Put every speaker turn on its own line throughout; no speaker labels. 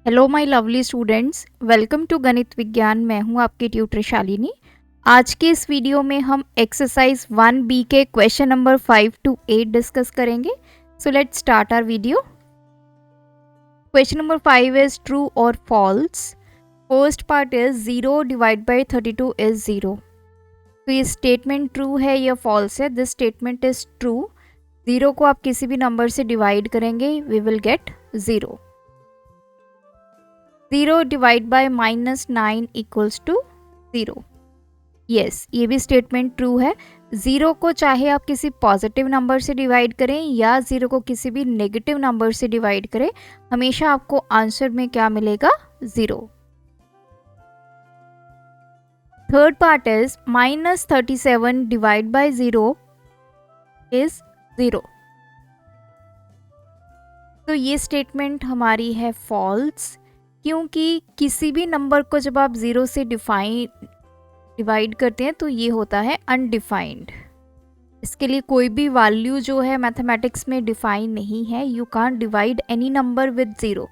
Hello my lovely students, welcome to Ganit Vigyan. मैं हूं आपकी ट्यूटर शालिनी। आज के इस वीडियो में हम एक्सरसाइज 1B के क्वेश्चन नंबर 5 to 8 डिस्कस करेंगे। So let's start our video. Question number 5 is true और false. First part is 0 divide by 32 is 0। तो ये स्टेटमेंट ट्रू है या फॉल्स है? This statement is true. 0 को आप किसी भी नंबर से डिवाइड करेंगे, we will get 0। 0 divide by -9 equals to 0। Yes, ये भी स्टेटमेंट ट्रू है। 0 को चाहे आप किसी पॉजिटिव नंबर से डिवाइड करें या 0 को किसी भी नेगेटिव नंबर से डिवाइड करें, हमेशा आपको आंसर में क्या मिलेगा? 0। Third part is -37 divide by 0 is 0। तो ये स्टेटमेंट हमारी है फॉल्स, क्योंकि किसी भी नंबर को जब आप 0 से डिवाइड करते हैं तो ये होता है अनडिफाइंड। इसके लिए कोई भी वैल्यू जो है मैथमेटिक्स में डिफाइन नहीं है। You can't divide any number with 0,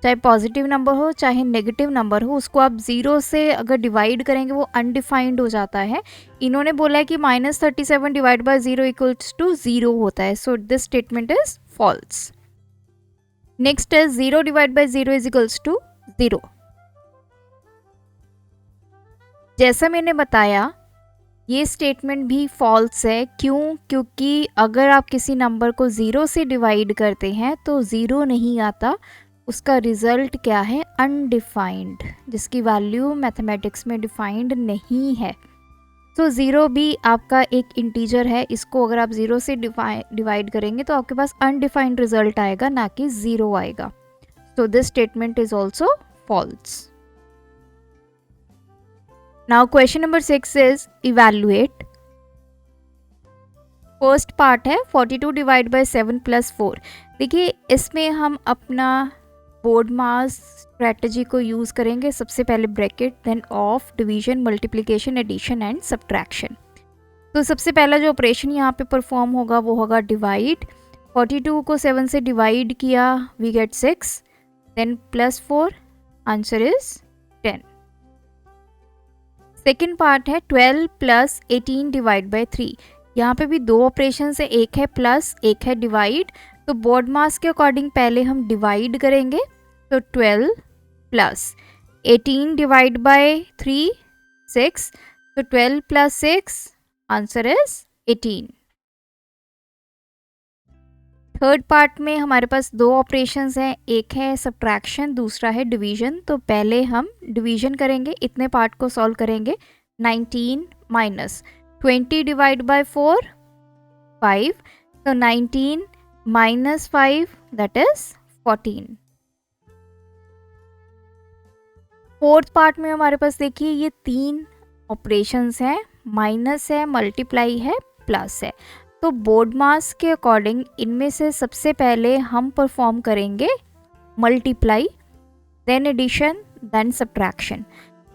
चाहे पॉजिटिव नंबर हो चाहे नेगेटिव नंबर हो, उसको आप 0 से अगर डिवाइड करेंगे वो अनडिफाइंड हो जाता है। इन्होंने बोला है कि -37 डिवाइड बाय 0 इक्वल्स टू 0 होता है। So this statement is false. Next is 0 divide by 0 is equals to 0। जैसा मैंने बताया, ये स्टेटमेंट भी फॉल्स है। क्यों? क्योंकि अगर आप किसी नंबर को 0 से डिवाइड करते हैं तो 0 नहीं आता, उसका रिजल्ट क्या है? अनडिफाइंड, जिसकी वैल्यू मैथमेटिक्स में डिफाइंड नहीं है। तो 0 भी आपका एक इंटीजर है, इसको अगर आप 0 से डिवाइड करेंगे तो आपके पास अनडिफाइंड रिजल्ट आएगा, ना कि 0 आएगा। So this statement is also false. Now question number 6 is evaluate. First part है 42 डिवाइड बाय 7 प्लस 4। देखिए, इसमें हम अपना बोर्ड मास स्ट्रेटजी को यूज़ करेंगे। सबसे पहले bracket, then of, division, multiplication, addition and subtraction. तो सबसे पहला जो ऑपरेशन यहाँ पे परफॉर्म होगा वो होगा डिवाइड। 42 को 7 से डिवाइड किया, we get 6, then plus 4, answer is 10। Second part है 12 प्लस 18 डिवाइड बाय 3। यहाँ पे भी दो ऑपरेशन है, एक है प्लस, एक है डिवाइड। तो बोर्ड मास के अकॉर्डिंग पहले हम डिवाइड करेंगे। तो 12 प्लस 18 डिवाइड बाय 3, 6। तो 12 plus 6, answer is 18। Third part में हमारे पास दो ऑपरेशंस हैं, एक है सब्ट्रैक्शन, दूसरा है डिवीजन। तो पहले हम डिवीजन करेंगे, इतने पार्ट को सॉल्व करेंगे। 19 माइनस 20 डिवाइड बाय 4, 5। तो 19 minus 5 that is 14। Fourth part में हमारे पास देखिए ये तीन ऑपरेशंस हैं, माइनस है, मल्टीप्लाई है, प्लस है। तो बोर्ड मास के अकॉर्डिंग इनमें से सबसे पहले हम परफॉर्म करेंगे multiply, then addition, then subtraction.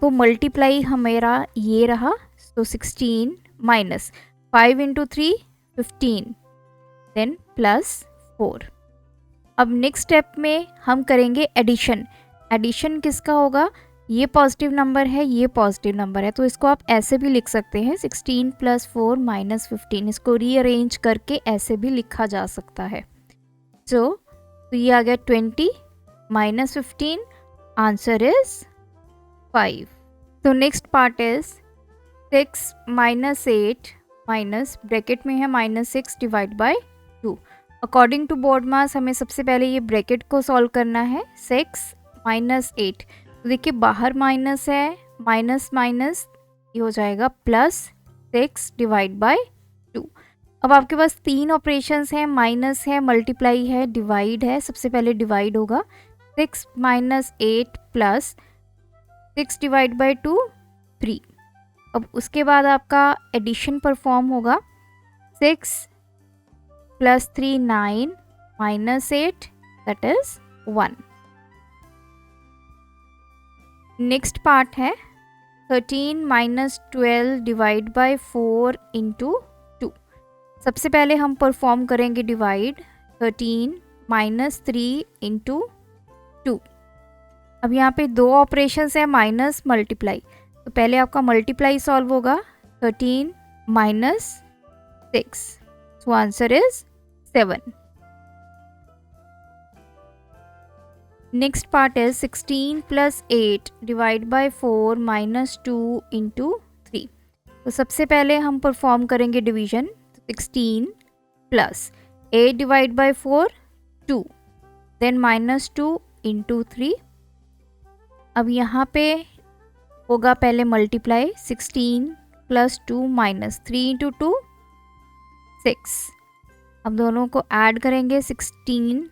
तो मल्टीप्लाई हमारा ये रहा, तो 16 माइनस 5 इंटू 3, 15, देन प्लस 4। अब नेक्स्ट स्टेप में हम करेंगे एडिशन। एडिशन किसका होगा? ये पॉजिटिव नंबर है, ये पॉजिटिव नंबर है, तो इसको आप ऐसे भी लिख सकते हैं, 16 प्लस 4 माइनस 15। इसको रीअरेंज करके ऐसे भी लिखा जा सकता है। तो ये आ गया 20 माइनस 15, आंसर इज 5। तो next part is 6 minus 8 minus, bracket में है -6 divide by 2। According to BODMAS हमें सबसे पहले ये ब्रैकेट को सॉल्व करना है। 6 माइनस 8, तो देखिए बाहर माइनस है, माइनस माइनस ये हो जाएगा प्लस 6 डिवाइड बाय 2। अब आपके पास तीन ऑपरेशंस हैं, माइनस है, मल्टीप्लाई है, डिवाइड है। सबसे पहले डिवाइड होगा, 6 माइनस 8 प्लस 6 डिवाइड बाय 2, 3। अब उसके बाद आपका एडिशन परफॉर्म होगा, 6 plus 3 9 minus 8 that is 1। Next part है 13 माइनस 12 डिवाइड बाय 4 इंटू 2। सबसे पहले हम परफॉर्म करेंगे डिवाइड, 13 माइनस 3 इंटू 2। अब यहाँ पे दो ऑपरेशंस है माइनस मल्टीप्लाई, तो पहले आपका मल्टीप्लाई सॉल्व होगा 13 minus 6, so answer is 7. Next part is 16 plus 8 divide by 4 minus 2 into 3. तो सबसे पहले हम परफॉर्म करेंगे division. 16 plus 8 divide by 4 2, then minus 2 into 3. अब यहाँ पे होगा पहले मल्टीप्लाई. 16 plus 2 minus 3 into 2 6. अब दोनों को ऐड करेंगे. 16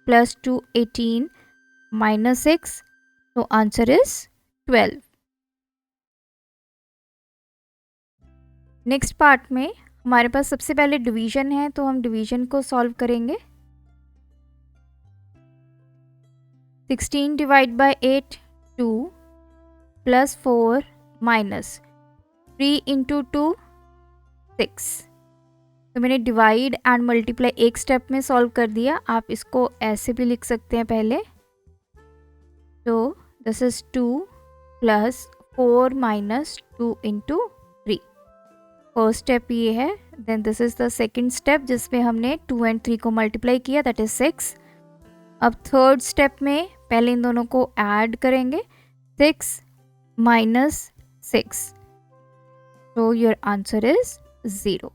प्लस 2 18 माइनस 6, तो आंसर इज 12. नेक्स्ट पार्ट में हमारे पास सबसे पहले डिवीजन है, तो हम डिवीजन को सॉल्व करेंगे. 16 divide by 8 2 plus 4 minus 3 into 2 6. तो मैंने डिवाइड एंड मल्टीप्लाई एक स्टेप में सॉल्व कर दिया. आप इसको ऐसे भी लिख सकते हैं पहले. तो this is 2 plus 4 minus 2 into 3. First step ये है. Then this is the second step जिसमें हमने 2 एंड 3 को मल्टीप्लाई किया, दैट इज 6. अब थर्ड स्टेप में पहले इन दोनों को ऐड करेंगे. 6 minus 6, so your answer is 0.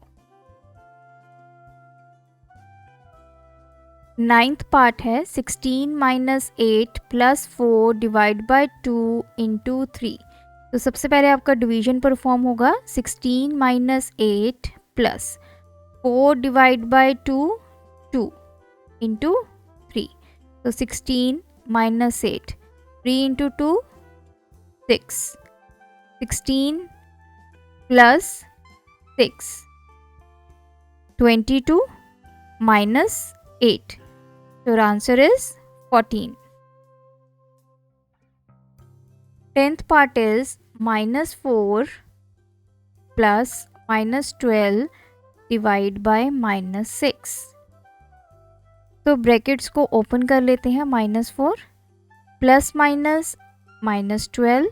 Ninth part है 16 minus 8 plus 4 divide by 2 into 3. तो सबसे पहले आपका डिवीजन परफॉर्म होगा. 16 minus 8 plus 4 divide by 2 2 into 3. तो 16 minus 8 3 into 2 6. 16 plus 6 22 minus 8. Your answer is 14. 10th part is minus 4 plus minus 12 divide by minus 6. तो brackets को open कर लेते हैं. -4 प्लस माइनस -12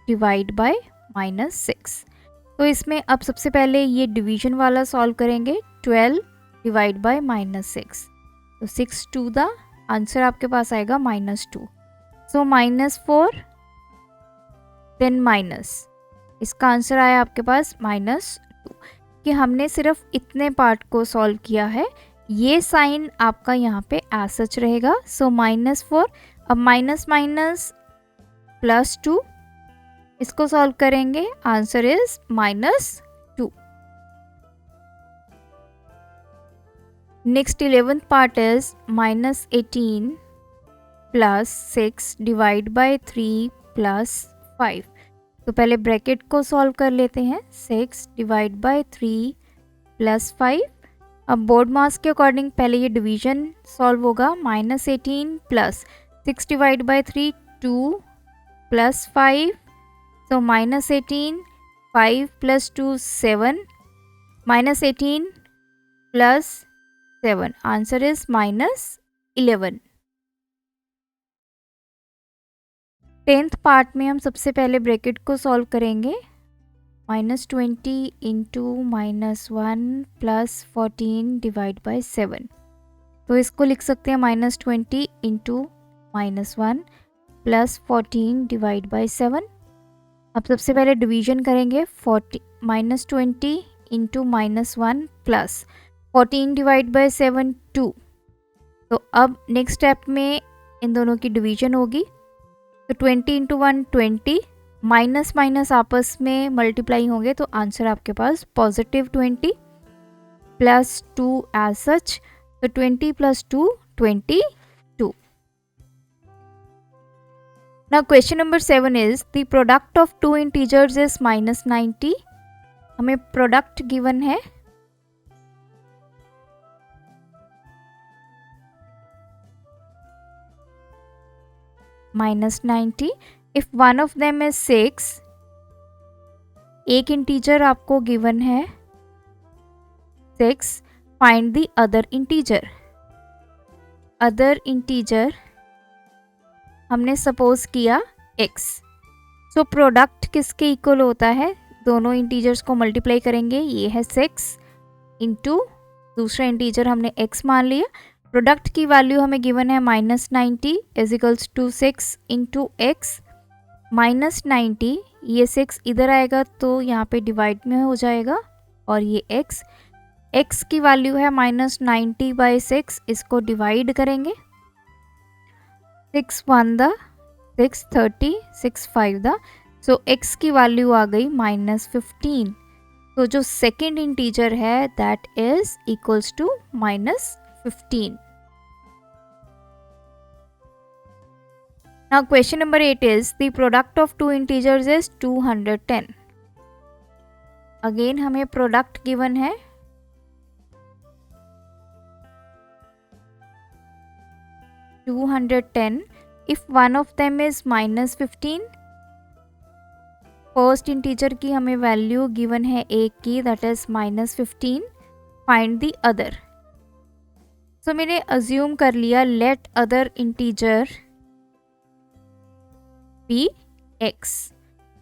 डिवाइड बाय -6. तो इसमें अब सबसे पहले ये डिवीजन वाला सॉल्व करेंगे. 12 डिवाइड बाय -6, तो 6 टू द आंसर आपके पास आएगा -2. सो -4 देन माइनस, इसका आंसर आया आपके पास -2. कि हमने सिर्फ इतने पार्ट को सॉल्व किया है. ये साइन आपका यहाँ पे एज सच रहेगा. सो -4. अब माइनस माइनस +2, इसको सॉल्व करेंगे. Answer is -2. Next 11th part is -18 plus 6 divide bye 3 plus 5. तो पहले ब्रैकेट को सॉल्व कर लेते हैं. 6 डिवाइड बाय 3 प्लस 5. अब बोर्ड मास के अकॉर्डिंग पहले ये डिवीजन सॉल्व होगा. -18 plus 6 divide bye 3 2 plus 5. So -18 5 plus 2 7, -18 plus 7, answer is -11. 10th part में हम सबसे पहले ब्रैकेट को सॉल्व करेंगे. -20 इंटू -1 प्लस 14 डिवाइड बाई 7. तो इसको लिख सकते हैं -20 इंटू -1 प्लस 14 डिवाइड बाई 7. अब सबसे पहले डिवीजन करेंगे. -20 इंटू -1 प्लस 14 डिवाइड बाई 7 2. तो अब नेक्स्ट स्टेप में इन दोनों की डिवीजन होगी. तो 20 इंटू 1 20, माइनस माइनस आपस में मल्टीप्लाई होंगे, तो आंसर आपके पास +20 प्लस 2 एज सच. तो 20 plus 2 22. Now question number 7 is the product of 2 integers is -90. हमें प्रोडक्ट गिवन है. -90. If one of them is 6, एक इंटीजर आपको गिवन है 6, find the other integer. Other integer हमने सपोज किया x। सो प्रोडक्ट किसके equal होता है, दोनों इंटीजर्स को मल्टीप्लाई करेंगे, ये है 6 इंटू दूसरा इंटीजर हमने x मान लिया। प्रोडक्ट की वैल्यू हमें गिवन है -90 is equals to 6 into x. -90 ये 6 इधर आएगा तो यहाँ पे डिवाइड में हो जाएगा, और ये x की वैल्यू है -90/6, इसको डिवाइड करेंगे। 6 1 द 6 30, 6 5 द, सो x की वैल्यू आ गई -15। तो जो सेकेंड इंटीजर है that is equals to -15। Now question number 8 is the product of two integers is 210. Again हमें product given है 210 if one of them is -15। First integer की हमें वैल्यू गिवन है एक की that is -15, find the other. So मैंने assume कर लिया let other integer be x।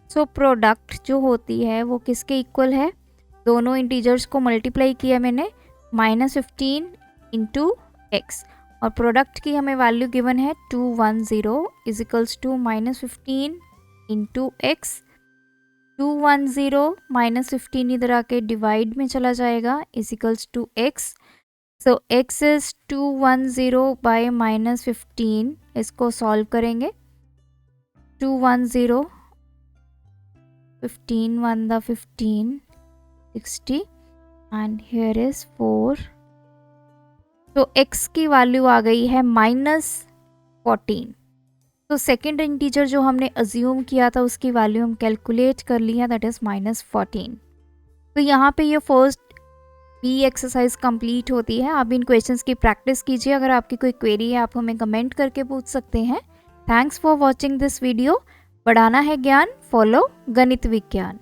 So product जो होती है वो किसके इक्वल है, दोनों इंटीजर्स को मल्टीप्लाई किया मैंने, -15 इंटू एक्स, और प्रोडक्ट की हमें वैल्यू गिवन है 210 is equals to -15 into x. 210 -15 इधर आके डिवाइड में चला जाएगा is equals to x. So x is 210 by -15, इसको सॉल्व करेंगे। 210 15 1 the 15 60 and here is 4। तो x की वैल्यू आ गई है -14। तो सेकेंड इंटीजर जो हमने अज्यूम किया था उसकी वैल्यू हम कैलकुलेट कर ली है दैट इज -14। तो यहाँ पे ये फर्स्ट बी एक्सरसाइज कंप्लीट होती है। आप इन क्वेश्चंस की प्रैक्टिस कीजिए। अगर आपकी कोई क्वेरी है आप हमें कमेंट करके पूछ सकते हैं। Thanks for watching this video. बढ़ाना है ज्ञान, फॉलो गणित विज्ञान।